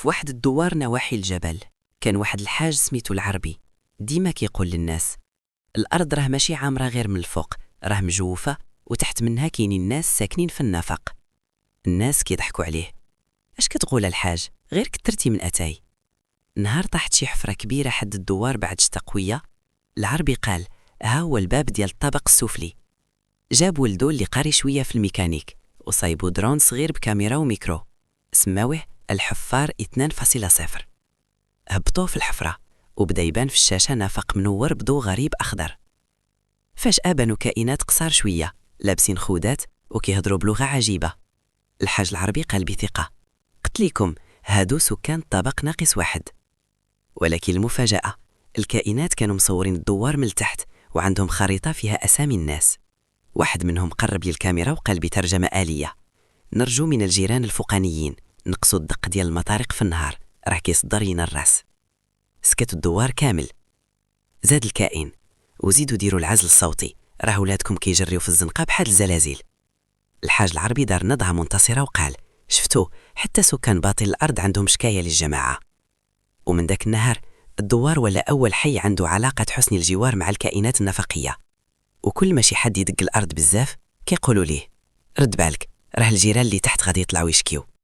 في واحد الدوار نواحي الجبل كان واحد الحاج سميتو العربي. ديما كيقول للناس الأرض راه ماشي عامرة غير من الفوق، راه مجوفة وتحت منها كاينين ناس ساكنين في النفق. الناس كيضحكوا عليه. اش كتقول الحاج؟ غير كترتي من أتاي. نهار طاحت شي حفرة كبيرة حد الدوار بعد شتا قوية. العربي قال ها هو الباب ديال الطابق السفلي. جاب ولدو اللي قاري شوية في الميكانيك وصايبو درون صغير بكاميرا وميكرو، سماوه الحفار 2.0. هبطوه في الحفرة وبدا يبان في الشاشة نفق منور بضو غريب أخضر. فجأة بانوا كائنات قصار شوية لابسين خودات وكيهضروا بلغة عجيبة. الحاج العربي قال بثقة قلت لكم هادو سكان طابق ناقص 1. ولكن المفاجأة الكائنات كانوا مصورين الدوار من التحت وعندهم خريطة فيها أسامي الناس. واحد منهم قرب لي الكاميرا وقال بترجمة آلية نرجو من الجيران الفوقانيين نقصوا الدق ديال المطارق في النهار راه كيصدر لينا الراس. سكت الدوار كامل. زاد الكائن وزيدوا ديروا العزل الصوتي راه ولادكم كيجريو في الزنقة بحال الزلازل. الحاج العربي دار نضعة منتصرة وقال شفتوا حتى سكان باطن الأرض عندهم شكاية للجماعة. ومن ذاك النهار الدوار ولا أول حي عنده علاقة حسن الجوار مع الكائنات النفقية. وكل ما شي حد يدق الأرض بزاف كيقولوا ليه رد بالك راه الجيران اللي تحت غادي يطلعوا يشكيو.